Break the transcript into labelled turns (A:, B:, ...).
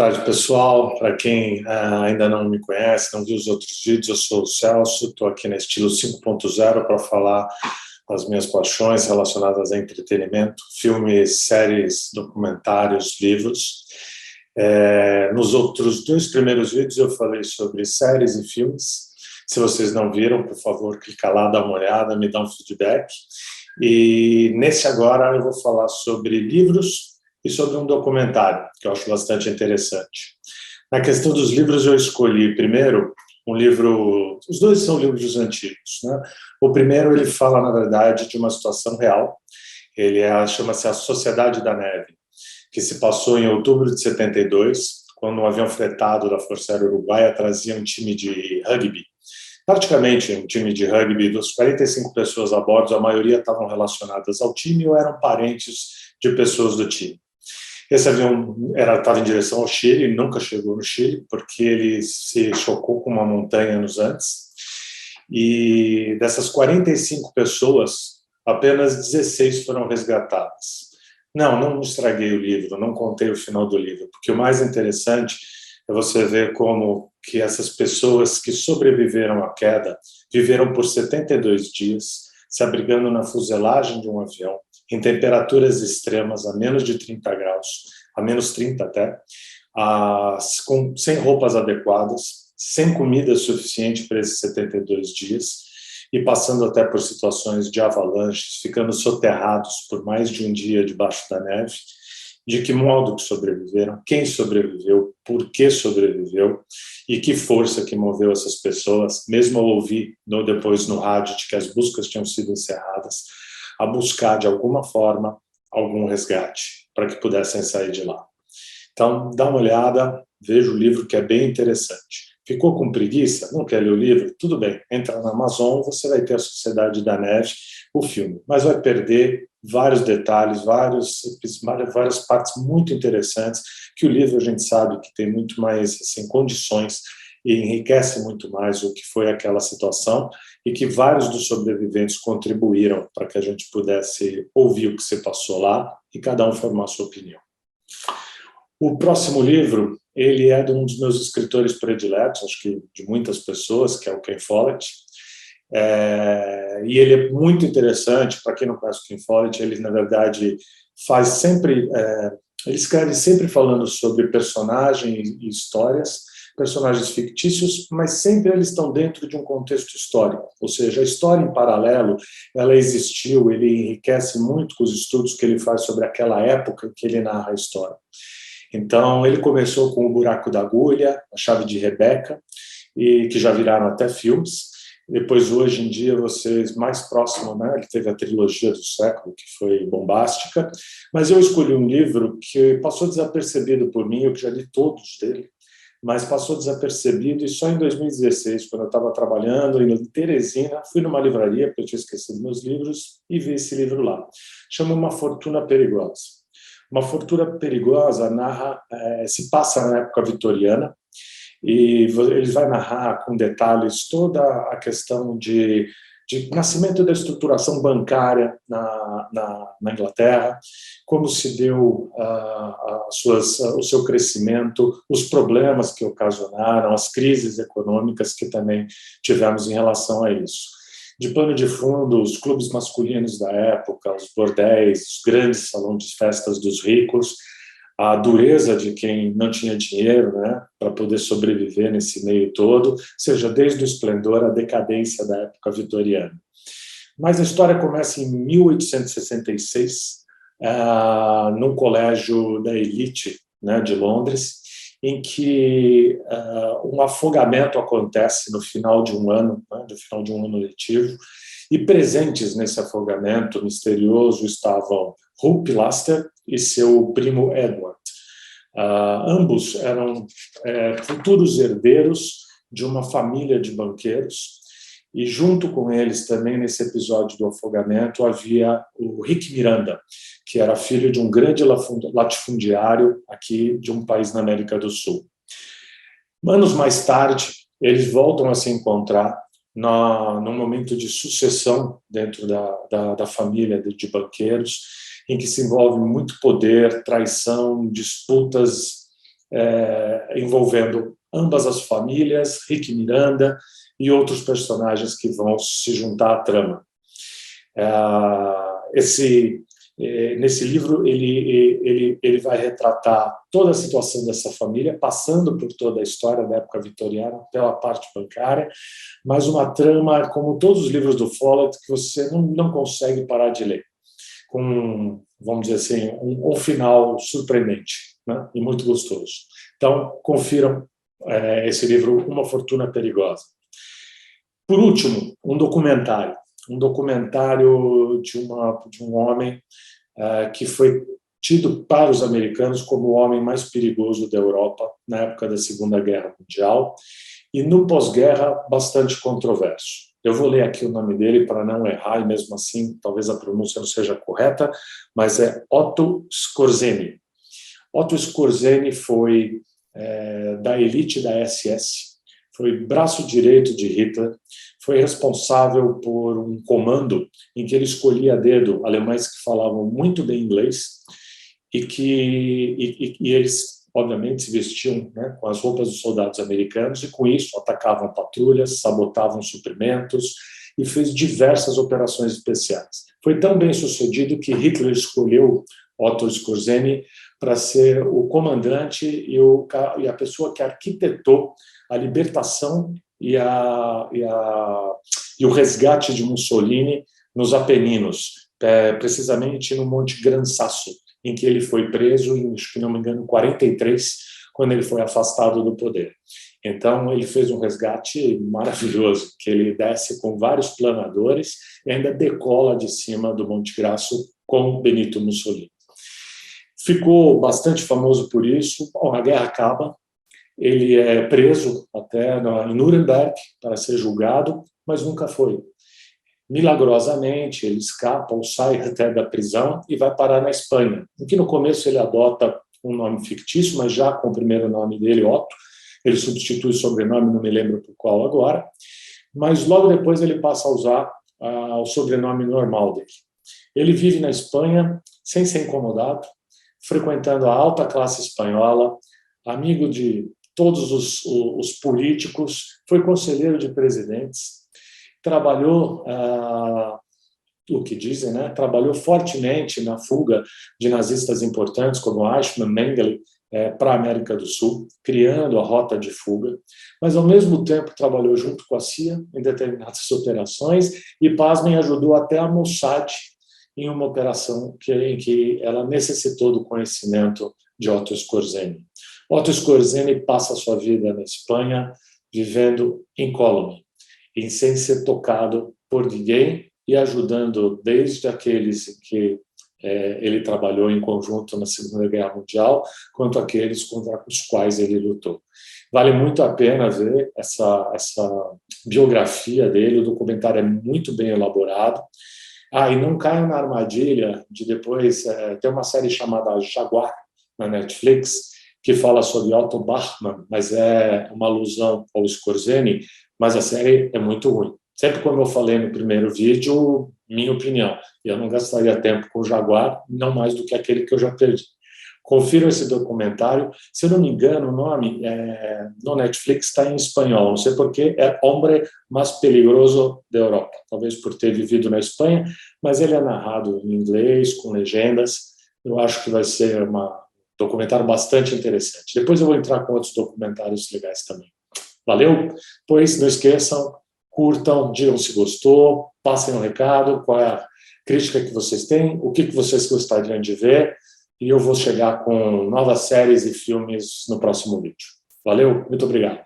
A: tarde, pessoal. Para quem ainda não me conhece, não viu os outros vídeos, eu sou o Celso, estou aqui na Estilo 5.0 para falar das minhas paixões relacionadas a entretenimento, filmes, séries, documentários, livros. Nos outros dois primeiros vídeos eu falei sobre séries e filmes. Se vocês não viram, por favor, clica lá, dá uma olhada, me dá um feedback. E nesse agora eu vou falar sobre livros e sobre um documentário, que eu acho bastante interessante. Na questão dos livros, eu escolhi primeiro um livro, os dois são livros antigos, né? O primeiro, ele fala, na verdade, de uma situação real. Chama-se A Sociedade da Neve, que se passou em outubro de 72, quando um avião fretado da Força Aérea Uruguaia trazia um time de rugby. Praticamente um time de rugby, das 45 pessoas a bordo, a maioria estavam relacionadas ao time ou eram parentes de pessoas do time. Esse avião estava em direção ao Chile, nunca chegou no Chile, porque ele se chocou com uma montanha anos antes. E dessas 45 pessoas, apenas 16 foram resgatadas. Não estraguei o livro, não contei o final do livro, porque o mais interessante é você ver como que essas pessoas que sobreviveram à queda viveram por 72 dias, se abrigando na fuselagem de um avião, em temperaturas extremas, a menos de 30 graus, a menos 30 até, sem roupas adequadas, sem comida suficiente para esses 72 dias, e passando até por situações de avalanches, ficando soterrados por mais de um dia debaixo da neve. De que modo que sobreviveram, quem sobreviveu, por que sobreviveu e que força que moveu essas pessoas, mesmo ao ouvir depois no rádio de que as buscas tinham sido encerradas, a buscar de alguma forma algum resgate para que pudessem sair de lá. Então, dá uma olhada, veja o livro que é bem interessante. Ficou com preguiça? Não quer ler o livro? Tudo bem, entra na Amazon, você vai ter A Sociedade da Neve, o filme, mas vai perder vários detalhes, várias partes muito interessantes, que o livro a gente sabe que tem muito mais assim, condições e enriquece muito mais o que foi aquela situação e que vários dos sobreviventes contribuíram para que a gente pudesse ouvir o que se passou lá e cada um formar a sua opinião. O próximo livro, ele é de um dos meus escritores prediletos, acho que de muitas pessoas, que é o Ken Follett. E ele é muito interessante, para quem não conhece o Ken Follett, ele, na verdade, ele escreve sempre falando sobre personagens e histórias, personagens fictícios, mas sempre eles estão dentro de um contexto histórico, ou seja, a história em paralelo, ela existiu, ele enriquece muito com os estudos que ele faz sobre aquela época que ele narra a história. Então, ele começou com O Buraco da Agulha, A Chave de Rebeca, e que já viraram até filmes. Depois, hoje em dia, vocês mais próximo, né? Ele teve a trilogia do século, que foi bombástica, mas eu escolhi um livro que passou desapercebido por mim, eu que já li todos dele, mas passou desapercebido, e só em 2016, quando eu estava trabalhando em Teresina, fui numa livraria, porque eu tinha esquecido meus livros, e vi esse livro lá. Chama Uma Fortuna Perigosa. Uma Fortuna Perigosa se passa na época vitoriana, e ele vai narrar com detalhes toda a questão de nascimento da estruturação bancária na Inglaterra, como se deu o seu crescimento, os problemas que ocasionaram, as crises econômicas que também tivemos em relação a isso. De pano de fundo, os clubes masculinos da época, os bordéis, os grandes salões de festas dos ricos, a dureza de quem não tinha dinheiro, né, para poder sobreviver nesse meio todo, seja desde o esplendor à decadência da época vitoriana. Mas a história começa em 1866, num colégio da elite, né, de Londres, em que um afogamento acontece no final de um ano, né, no final de um ano letivo, e presentes nesse afogamento misterioso estavam Hugh Pilaster e seu primo Edward. Ambos eram futuros herdeiros de uma família de banqueiros, e junto com eles também nesse episódio do afogamento havia o Rick Miranda, que era filho de um grande latifundiário aqui de um país na América do Sul. Anos mais tarde, eles voltam a se encontrar num momento de sucessão dentro da família de banqueiros, em que se envolve muito poder, traição, disputas envolvendo ambas as famílias, Rick Miranda e outros personagens que vão se juntar à trama. Nesse livro, ele vai retratar toda a situação dessa família, passando por toda a história da época vitoriana, pela parte bancária, mas uma trama, como todos os livros do Follett, que você não consegue parar de ler, com, vamos dizer assim, um final surpreendente, né? E muito gostoso. Então, confiram esse livro, Uma Fortuna Perigosa. Por último, um documentário de um homem que foi tido para os americanos como o homem mais perigoso da Europa na época da Segunda Guerra Mundial e no pós-guerra bastante controverso. Eu vou ler aqui o nome dele para não errar e mesmo assim talvez a pronúncia não seja correta, mas é Otto Skorzeny. Otto Skorzeny foi da elite da SS, foi braço direito de Hitler, foi responsável por um comando em que ele escolhia a dedo alemães que falavam muito bem inglês e eles, obviamente, se vestiam, né, com as roupas dos soldados americanos e, com isso, atacavam patrulhas, sabotavam suprimentos e fez diversas operações especiais. Foi tão bem sucedido que Hitler escolheu Otto Skorzeny para ser o comandante e a pessoa que arquitetou a libertação e o resgate de Mussolini nos Apeninos, precisamente no Monte Gran Sasso, em que ele foi preso em, se não me engano, 43, quando ele foi afastado do poder. Então, ele fez um resgate maravilhoso, que ele desce com vários planadores e ainda decola de cima do Monte Grasso com Benito Mussolini. Ficou bastante famoso por isso. Bom, a guerra acaba, ele é preso até em Nuremberg para ser julgado, mas nunca foi. Milagrosamente, ele escapa ou sai até da prisão e vai parar na Espanha, em que no começo ele adota um nome fictício, mas já com o primeiro nome dele, Otto. Ele substitui o sobrenome, não me lembro por qual agora, mas logo depois ele passa a usar o sobrenome normal dele. Ele vive na Espanha sem ser incomodado, frequentando a alta classe espanhola, amigo de todos os políticos, foi conselheiro de presidentes, trabalhou, o que dizem, né? Trabalhou fortemente na fuga de nazistas importantes como Eichmann, Mengele, para a América do Sul, criando a rota de fuga, mas ao mesmo tempo trabalhou junto com a CIA em determinadas operações e, pasmem, ajudou até a Mossad em uma operação em que ela necessitou do conhecimento de Otto Skorzeny. Otto Skorzeny passa a sua vida na Espanha, vivendo incólume, e sem ser tocado por ninguém e ajudando desde aqueles em que ele trabalhou em conjunto na Segunda Guerra Mundial, quanto aqueles contra os quais ele lutou. Vale muito a pena ver essa biografia dele, o documentário é muito bem elaborado. E não caiam na armadilha de depois ter uma série chamada Jaguar, na Netflix, que fala sobre Otto Bachmann, mas é uma alusão ao Skorzeny, mas a série é muito ruim. Sempre como eu falei no primeiro vídeo, minha opinião, eu não gastaria tempo com o Jaguar, não mais do que aquele que eu já perdi. Confiram esse documentário. Se eu não me engano, o nome no Netflix está em espanhol, não sei porquê, é Hombre Mais Peligroso da Europa, talvez por ter vivido na Espanha, mas ele é narrado em inglês, com legendas. Eu acho que vai ser um documentário bastante interessante. Depois eu vou entrar com outros documentários legais também. Valeu? Pois não esqueçam, curtam, digam se gostou, passem um recado, qual é a crítica que vocês têm, o que vocês gostariam de ver, e eu vou chegar com novas séries e filmes no próximo vídeo. Valeu? Muito obrigado.